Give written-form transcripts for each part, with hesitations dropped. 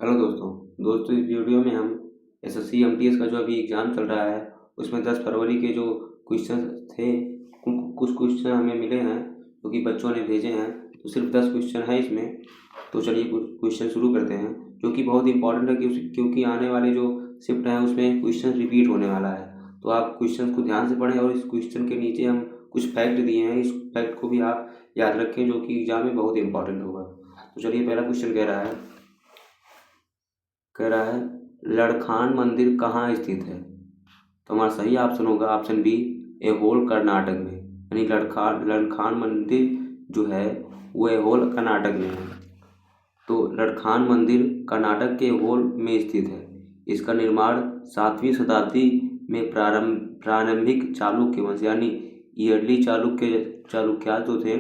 Hello दोस्तों इस video में हम एसएससी एमटीएस का जो अभी एग्ज़ाम चल रहा है उसमें 10 फरवरी के जो क्वेश्चन थे कुछ क्वेश्चन हमें मिले हैं क्योंकि बच्चों ने भेजे हैं। तो सिर्फ 10 क्वेश्चन है इसमें। तो चलिए कुछ क्वेश्चन शुरू करते हैं जो कि बहुत इंपॉर्टेंट है क्योंकि आने वाले जो शिफ्ट हैं उसमें क्वेश्चन रिपीट होने वाला है। तो आप क्वेश्चन को ध्यान से पढ़ें और इस क्वेश्चन के नीचे हम कुछ फैक्ट दिए हैं, इस फैक्ट को भी आप याद रखें जो कि एग्ज़ाम में बहुत इंपॉर्टेंट होगा। तो चलिए पहला क्वेश्चन कह रहा है लड़खान मंदिर कहाँ स्थित है। तो हमारा सही ऑप्शन होगा ऑप्शन बी, ऐहोल कर्नाटक में। यानी लड़खान मंदिर जो है वो ऐहोल कर्नाटक में है। तो लड़खान मंदिर कर्नाटक के ऐहोल में स्थित है। इसका निर्माण 7वीं शताब्दी में प्रारंभिक चालुक्य वंश यानी ईयरली चालुक्य जो थे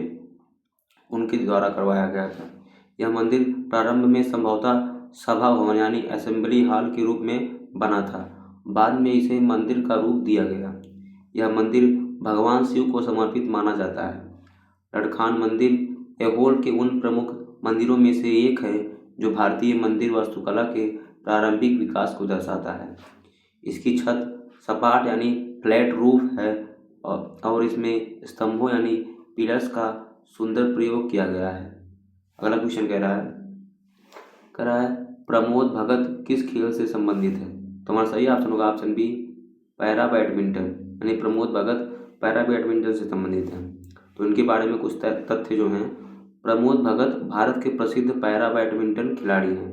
उनके द्वारा करवाया गया था। यह मंदिर प्रारंभ में संभवतः सभा भवन यानी असेंबली हॉल के रूप में बना था। बाद में इसे मंदिर का रूप दिया गया। यह मंदिर भगवान शिव को समर्पित माना जाता है। लड़खान मंदिर ऐहोल के उन प्रमुख मंदिरों में से एक है जो भारतीय मंदिर वास्तुकला के प्रारंभिक विकास को दर्शाता है। इसकी छत सपाट यानी फ्लैट रूफ है और इसमें स्तंभों यानी पिलर्स का सुंदर प्रयोग किया गया है। अगला क्वेश्चन कह रहा है प्रमोद भगत किस खेल से संबंधित है। तो हमारा सही ऑप्शन होगा ऑप्शन बी, पैरा बैडमिंटन। यानी प्रमोद भगत पैरा बैडमिंटन से संबंधित हैं। तो इनके बारे में कुछ तथ्य जो हैं। प्रमोद भगत भारत के प्रसिद्ध पैरा बैडमिंटन खिलाड़ी हैं।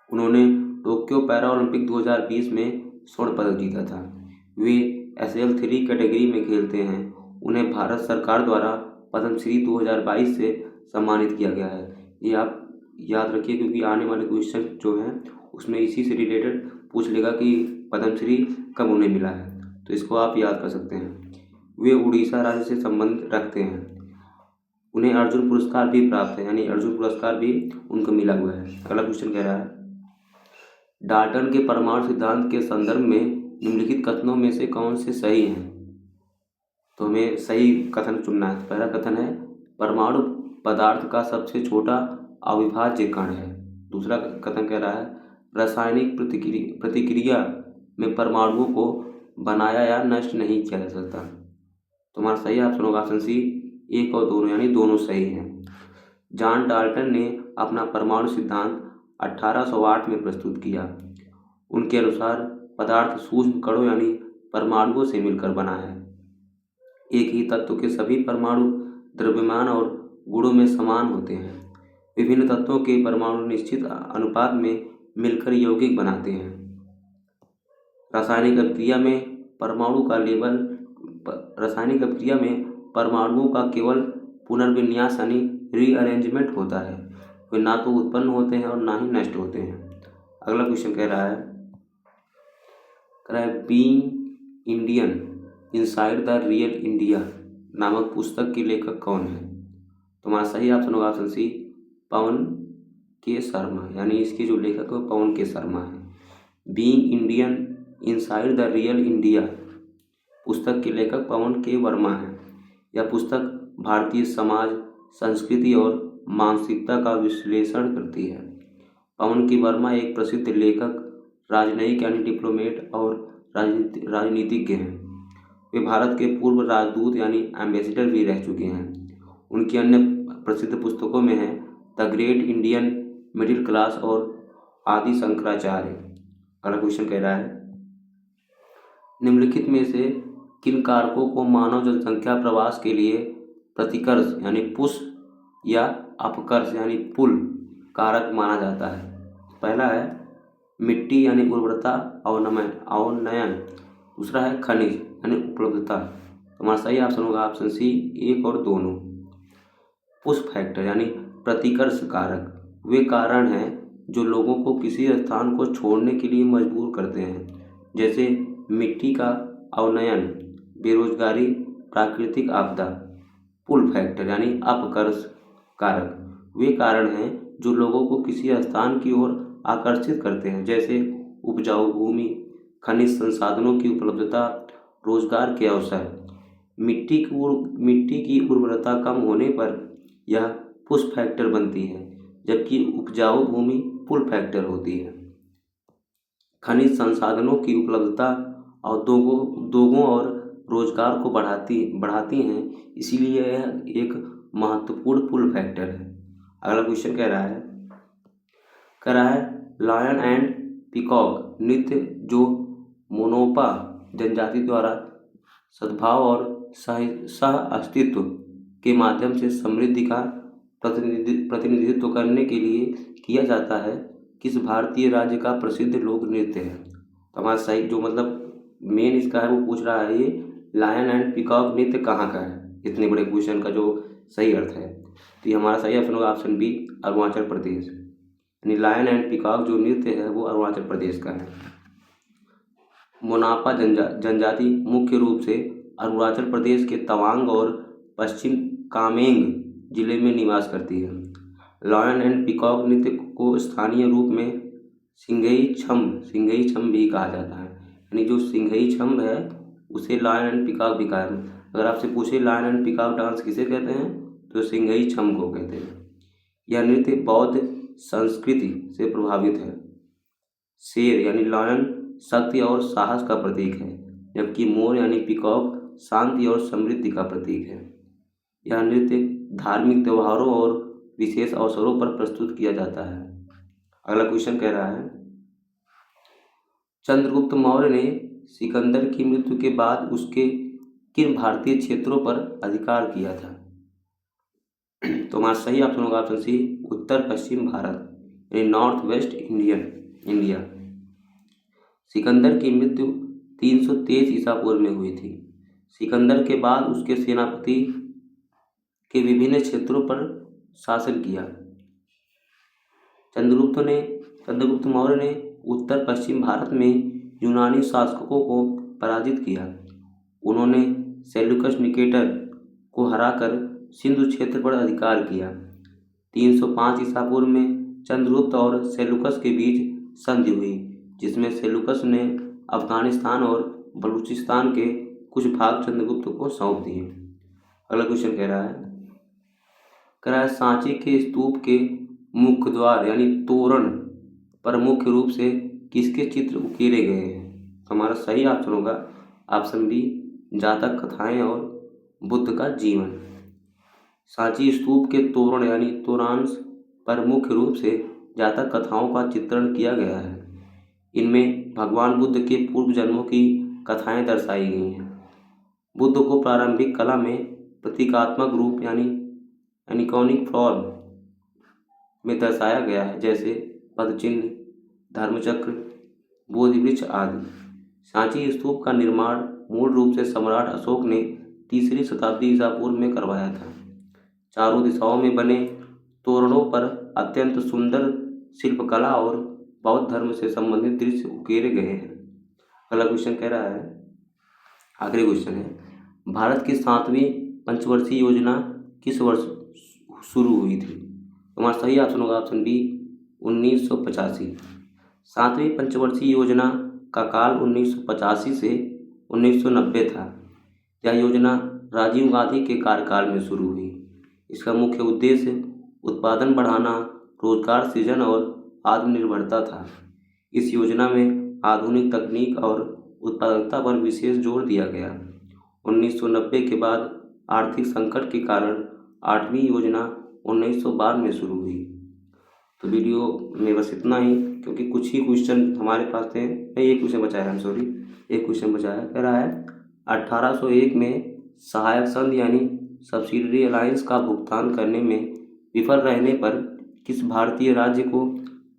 उन्होंने टोक्यो पैरा ओलंपिक 2020 में स्वर्ण पदक जीता था। वे SL3 कैटेगरी में खेलते हैं। उन्हें भारत सरकार द्वारा पद्मश्री 2022 से सम्मानित किया गया है। ये आप याद रखिए क्योंकि आने वाले क्वेश्चन जो हैं उसमें इसी से रिलेटेड पूछ लेगा कि पद्मश्री कब उन्हें मिला है। तो इसको आप याद कर सकते हैं। वे उड़ीसा राज्य से संबंध रखते हैं। उन्हें अर्जुन पुरस्कार भी प्राप्त है यानी अर्जुन पुरस्कार भी उनको मिला हुआ है। अगला क्वेश्चन कह रहा है डाल्टन के परमाणु सिद्धांत के संदर्भ में निम्नलिखित कथनों में से कौन से सही हैं। तो हमें सही कथन चुनना है। पहला कथन है परमाणु पदार्थ का सबसे छोटा अविभाज्य कण है। दूसरा कथन कह रहा है रासायनिक प्रतिक्रिया में परमाणुओं को बनाया या नष्ट नहीं किया जा सकता। तो हमारा सही ऑप्शन होगा ऑप्शन सी, एक और दोनों यानी दोनों सही हैं। जॉन डाल्टन ने अपना परमाणु सिद्धांत 1808 में प्रस्तुत किया। उनके अनुसार पदार्थ सूक्ष्म कणों यानी परमाणुओं से मिलकर बना है। एक ही तत्व के सभी परमाणु द्रव्यमान और गुणों में समान होते हैं। विभिन्न तत्वों के परमाणु निश्चित अनुपात में मिलकर यौगिक बनाते हैं। रासायनिक अभिक्रिया में परमाणुओं का केवल पुनर्विन्यास यानी रीअरेंजमेंट होता है। वे ना तो उत्पन्न होते हैं और ना ही नष्ट होते हैं। अगला क्वेश्चन कह रहा है being Indian inside the real India नामक पुस्तक के लेखक कौन है। तो हमारा सही ऑप्शन होगा ऑप्शन सी, पवन के शर्मा। यानी इसके जो लेखक है पवन के शर्मा है। Being Indian inside the real India पुस्तक के लेखक पवन के वर्मा हैं। यह पुस्तक भारतीय समाज, संस्कृति और मानसिकता का विश्लेषण करती है। पवन के वर्मा एक प्रसिद्ध लेखक, राजनयिक यानी डिप्लोमेट और राजनीतिज्ञ हैं। वे भारत के पूर्व राजदूत यानी एम्बेसडर भी रह चुके हैं। उनकी अन्य प्रसिद्ध पुस्तकों में है the great Indian middle class और आदि शंकराचार्य। अगला क्वेश्चन कह रहा है निम्नलिखित में से किन कारकों को मानव जनसंख्या प्रवास के लिए प्रतिकर्ष यानी पुश या अपकर्ष यानी पुल कारक माना जाता है। पहला है मिट्टी यानी उर्वरता अवनयन। दूसरा है खनिज यानी उपलब्धता। तो हमारा सही ऑप्शन होगा ऑप्शन सी, एक और दोनों। पुश फैक्टर यानी प्रतिकर्ष कारक वे कारण हैं जो लोगों को किसी स्थान को छोड़ने के लिए मजबूर करते हैं, जैसे मिट्टी का अवनयन, बेरोजगारी, प्राकृतिक आपदा। पुल फैक्टर यानी अपकर्ष कारक वे कारण हैं जो लोगों को किसी स्थान की ओर आकर्षित करते हैं, जैसे उपजाऊ भूमि, खनिज संसाधनों की उपलब्धता, रोजगार के अवसर। मिट्टी की उर्वरता कम होने पर यह पुश फैक्टर बनती है, जबकि उपजाऊ भूमि पुल फैक्टर होती है। खनिज संसाधनों की उपलब्धता उद्योगों और रोजगार को बढ़ाती हैं, इसीलिए यह एक महत्वपूर्ण पुल फैक्टर है। अगला क्वेश्चन कह रहा है लायन एंड पीकॉक नृत्य जो मोनोपा जनजाति द्वारा सद्भाव और सह अस्तित्व के माध्यम से समृद्धि का प्रतिनिधित्व करने के लिए किया जाता है, किस भारतीय राज्य का प्रसिद्ध लोक नृत्य है। तो हमारा सही जो मतलब मेन इसका है वो पूछ रहा है, ये लायन एंड पीकॉक नृत्य कहाँ का है, इतने बड़े क्वेश्चन का जो सही अर्थ है। तो ये हमारा सही ऑप्शन होगा ऑप्शन बी, अरुणाचल प्रदेश। यानी लायन एंड पीकॉक जो नृत्य है वो अरुणाचल प्रदेश का है। मोनापा जनजाति मुख्य रूप से अरुणाचल प्रदेश के तवांग और पश्चिम कामेंग जिले में निवास करती है। लायन एंड पीकॉक नृत्य को स्थानीय रूप में सिंघई छम भी कहा जाता है। यानी जो सिंघई छम है उसे लायन एंड पीकॉक भी कहा है। अगर आपसे पूछे लायन एंड पीकॉक डांस किसे कहते हैं तो सिंघई छम को कहते हैं। यह नृत्य बौद्ध संस्कृति से प्रभावित है। शेर यानी लायन शक्ति और साहस का प्रतीक है, जबकि मोर यानी पीकॉक शांति और समृद्धि का प्रतीक है। यह नृत्य धार्मिक त्योहारों और विशेष अवसरों पर प्रस्तुत किया जाता है। अगला क्वेश्चन कह रहा है चंद्रगुप्त मौर्य ने सिकंदर की मृत्यु के बाद उसके किन भारतीय क्षेत्रों पर अधिकार किया था। तो हमारा सही ऑप्शन होगा ऑप्शन सी, उत्तर पश्चिम भारत यानी नॉर्थ वेस्ट इंडिया। सिकंदर की मृत्यु 323 ईसा पूर्व में हुई थी। सिकंदर के बाद उसके सेनापति के विभिन्न क्षेत्रों पर शासन किया। चंद्रगुप्त मौर्य ने उत्तर पश्चिम भारत में यूनानी शासकों को पराजित किया। उन्होंने सेल्यूकस निकेटर को हराकर सिंधु क्षेत्र पर अधिकार किया। 305 ईसा पूर्व में चंद्रगुप्त और सेल्यूकस के बीच संधि हुई, जिसमें सेल्यूकस ने अफगानिस्तान और बलूचिस्तान के कुछ भाग चंद्रगुप्त को सौंप दिए। अगला क्वेश्चन कह रहा है सांची के स्तूप के मुख्य द्वार यानी तोरण पर मुख्य रूप से किसके चित्र उकेरे गए हैं। हमारा सही ऑप्शन होगा ऑप्शन बी, जातक कथाएं और बुद्ध का जीवन। सांची स्तूप के तोरण यानी तोरांश पर मुख्य रूप से जातक कथाओं का चित्रण किया गया है। इनमें भगवान बुद्ध के पूर्व जन्मों की कथाएं दर्शाई गई हैं। बुद्ध को प्रारंभिक कला में प्रतीकात्मक रूप यानी एनिकॉनिक फॉर्म में दर्शाया गया है, जैसे पदचिन्ह, धर्मचक्र, बोधि वृक्ष आदि। सांची स्तूप का निर्माण मूल रूप से सम्राट अशोक ने 3री शताब्दी ईसा पूर्व में करवाया था। चारों दिशाओं में बने तोरणों पर अत्यंत सुंदर शिल्पकला और बौद्ध धर्म से संबंधित दृश्य उकेरे गए हैं। अगला क्वेश्चन कह रहा है, आखिरी क्वेश्चन है, भारत की 7वीं पंचवर्षीय योजना किस वर्ष शुरू हुई थी। हमारा सही ऑप्शन होगा ऑप्शन बी, 1985। 7वीं पंचवर्षीय योजना का काल 1985 से 1990 था। यह योजना राजीव गांधी के कार्यकाल में शुरू हुई। इसका मुख्य उद्देश्य उत्पादन बढ़ाना, रोजगार सृजन और आत्मनिर्भरता था। इस योजना में आधुनिक तकनीक और उत्पादकता पर विशेष जोर दिया गया। 1990 के बाद आर्थिक संकट के कारण 8वीं योजना 1992 में शुरू हुई। तो वीडियो में बस इतना ही, क्योंकि कुछ ही क्वेश्चन हमारे पास थे। नहीं, एक क्वेश्चन बचा है, एक क्वेश्चन बचा है। कह रहा है 1801 में सहायक संघ यानी सब्सिडरी अलायंस का भुगतान करने में विफल रहने पर किस भारतीय राज्य को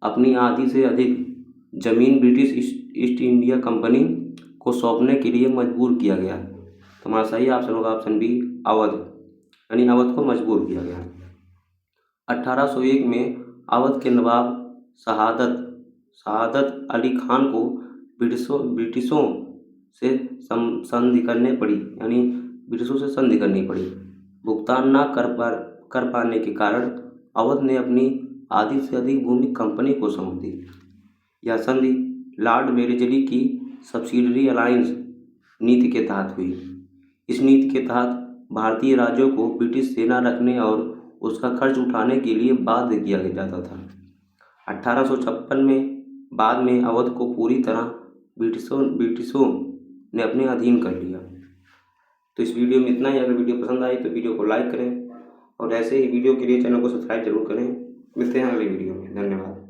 अपनी आधी से अधिक जमीन ब्रिटिश ईस्ट इंडिया कंपनी को सौंपने के लिए मजबूर किया गया। तो हमारा सही ऑप्शन होगा ऑप्शन बी, अवध, यानी अवध को मजबूर किया गया। 1801 में अवध के नवाब शहादत अली खान को ब्रिटिशों से संधि करनी पड़ी। भुगतान न कर पाने के कारण अवध ने अपनी आधी से अधिक भूमि कंपनी को सौंप दी। यह संधि लॉर्ड मेरीजली की सब्सिडरी अलायंस नीति के तहत हुई। इस नीति के तहत भारतीय राज्यों को ब्रिटिश सेना रखने और उसका खर्च उठाने के लिए बाध्य किया जाता था। 1856 में बाद में अवध को पूरी तरह ब्रिटिशों ने अपने अधीन कर लिया। तो इस वीडियो में इतना ही। अगर वीडियो पसंद आई तो वीडियो को लाइक करें और ऐसे ही वीडियो के लिए चैनल को सब्सक्राइब जरूर करें। मिलते हैं अगले वीडियो में। धन्यवाद।